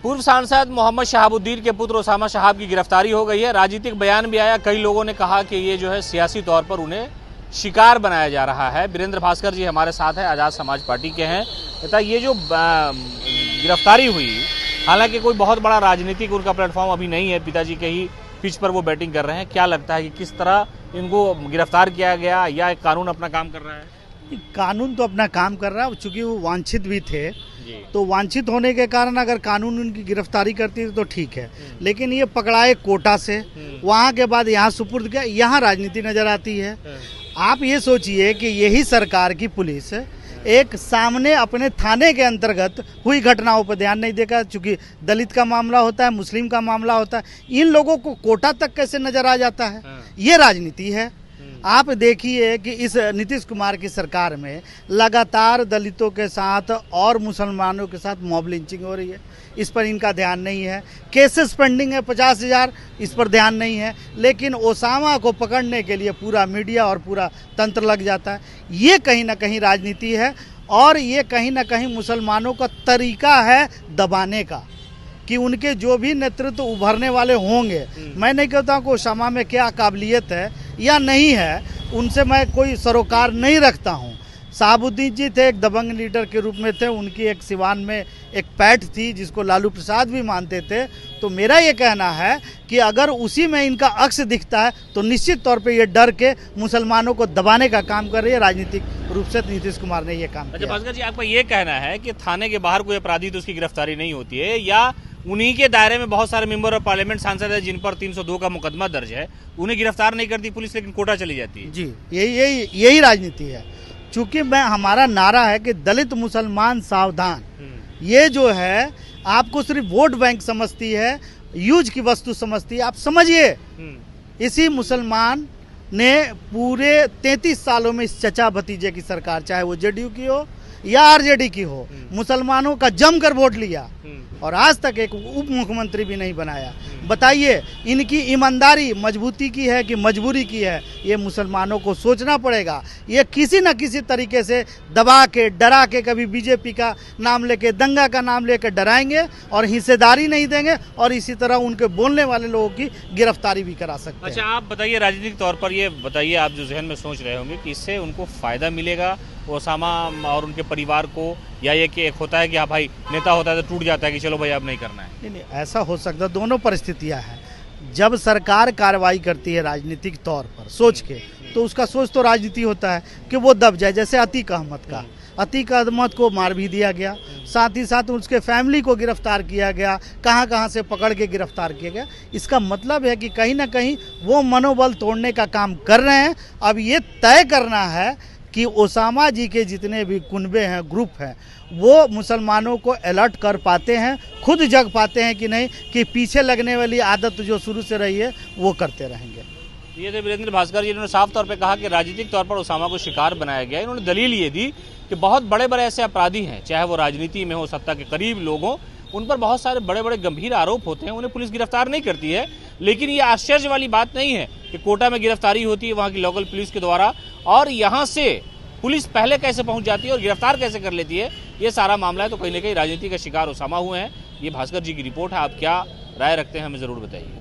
पूर्व सांसद मोहम्मद शहाबुद्दीन के पुत्र ओसामा शहाब की गिरफ्तारी हो गई है। राजनीतिक बयान भी आया, कई लोगों ने कहा कि ये जो है सियासी तौर पर उन्हें शिकार बनाया जा रहा है। वीरेंद्र भास्कर जी हमारे साथ हैं, आज़ाद समाज पार्टी के हैं। तथा ये जो गिरफ्तारी हुई, हालांकि कोई बहुत बड़ा राजनीतिक उनका प्लेटफॉर्म अभी नहीं है, पिताजी के ही पिच पर वो बैटिंग कर रहे हैं। क्या लगता है कि किस तरह इनको गिरफ्तार किया गया, या कानून अपना काम कर रहा है? कानून तो अपना काम कर रहा है, चूंकि वो वांछित भी थे, तो वांछित होने के कारण अगर कानून उनकी गिरफ्तारी करती तो ठीक है, लेकिन ये पकड़ाए कोटा से, वहाँ के बाद यहाँ सुपुर्द किया, यहाँ राजनीति नजर आती है। आप ये सोचिए कि यही सरकार की पुलिस एक सामने अपने थाने के अंतर्गत हुई घटनाओं पर ध्यान नहीं देगा, चूंकि दलित का मामला होता है, मुस्लिम का मामला होता है, इन लोगों को कोटा तक कैसे नजर आ जाता है? ये राजनीति है। आप देखिए कि इस नीतीश कुमार की सरकार में लगातार दलितों के साथ और मुसलमानों के साथ मॉब लिंचिंग हो रही है, इस पर इनका ध्यान नहीं है। केसेस पेंडिंग है 50,000, इस पर ध्यान नहीं है। लेकिन ओसामा को पकड़ने के लिए पूरा मीडिया और पूरा तंत्र लग जाता है। ये कहीं ना कहीं राजनीति है, और ये कहीं ना कहीं मुसलमानों का तरीका है दबाने का, कि उनके जो भी नेतृत्व उभरने वाले होंगे, मैं नहीं कहता हूँ कि ओसामा में क्या काबिलियत है या नहीं है, उनसे मैं कोई सरोकार नहीं रखता हूँ। शहाबुद्दीन जी थे, एक दबंग लीडर के रूप में थे, उनकी एक सिवान में एक पैठ थी जिसको लालू प्रसाद भी मानते थे। तो मेरा ये कहना है कि अगर उसी में इनका अक्स दिखता है तो निश्चित तौर पे ये डर के मुसलमानों को दबाने का काम कर रही है राजनीतिक रूप से नीतीश कुमार ने ये काम किया। भास्कर जी, आपका ये कहना है कि थाने के बाहर कोई अपराधी तो उसकी गिरफ्तारी नहीं होती है, या उन्हीं के दायरे में बहुत सारे मेंबर ऑफ पार्लियामेंट सांसद है जिन पर 302 का मुकदमा दर्ज है, उन्हें गिरफ्तार नहीं करती पुलिस, लेकिन कोटा चली जाती है? जी, यही राजनीति है। चूंकि हमारा नारा है कि दलित मुसलमान सावधान, ये जो है आपको सिर्फ वोट बैंक समझती है, यूज की वस्तु समझती है। आप समझिए, इसी मुसलमान ने पूरे 33 सालों में इस चचा भतीजे की सरकार, चाहे वो जेडीयू की हो या आरजेडी की हो, मुसलमानों का जमकर वोट लिया और आज तक एक उप मुख्यमंत्री भी नहीं बनाया। बताइए, इनकी ईमानदारी मजबूती की है कि मजबूरी की है? ये मुसलमानों को सोचना पड़ेगा। ये किसी न किसी तरीके से दबा के, डरा के, कभी बीजेपी का नाम लेके, दंगा का नाम लेके डराएंगे और हिस्सेदारी नहीं देंगे, और इसी तरह उनके बोलने वाले लोगों की गिरफ्तारी भी करा सकते हैं। अच्छा, आप बताइए, राजनीतिक तौर पर ये बताइए, आप जो जहन में सोच रहे होंगे कि इससे उनको फायदा मिलेगा ओसामा और उनके परिवार को, या ये कि एक होता है कि हाँ भाई नेता होता है तो टूट जाता है कि चलो भाई अब नहीं करना है? नहीं, ऐसा हो सकता है। दोनों परिस्थितियां हैं। जब सरकार कार्रवाई करती है राजनीतिक तौर पर सोच के, तो उसका सोच तो राजनीति होता है कि वो दब जाए। जैसे अतीक अहमद को मार भी दिया गया, साथ ही साथ उसके फैमिली को गिरफ्तार किया गया, कहाँ से पकड़ के गिरफ्तार किया गया। इसका मतलब है कि कहीं ना कहीं वो मनोबल तोड़ने का काम कर रहे हैं। अब ये तय करना है कि ओसामा जी के जितने भी कुनबे हैं, ग्रुप हैं, वो मुसलमानों को अलर्ट कर पाते हैं, खुद जग पाते हैं कि नहीं, कि पीछे लगने वाली आदत जो शुरू से रही है वो करते रहेंगे। ये थे वीरेंद्र भास्कर जी, इन्होंने साफ तौर पे कहा कि राजनीतिक तौर पर ओसामा को शिकार बनाया गया। इन्होंने दलील ये दी कि बहुत बड़े बड़े ऐसे अपराधी हैं, चाहे वो राजनीति में हो, सत्ता के करीब लोग हों, उन पर बहुत सारे बड़े बड़े गंभीर आरोप होते हैं, उन्हें पुलिस गिरफ्तार नहीं करती है। लेकिन ये आश्चर्य वाली बात नहीं है कि कोटा में गिरफ्तारी होती है वहाँ की लोकल पुलिस के द्वारा, और यहाँ से पुलिस पहले कैसे पहुंच जाती है और गिरफ्तार कैसे कर लेती है, ये सारा मामला है। तो कहीं ना कहीं राजनीति का शिकार ओसामा हुए हैं। ये भास्कर जी की रिपोर्ट है। आप क्या राय रखते हैं, हमें जरूर बताइए।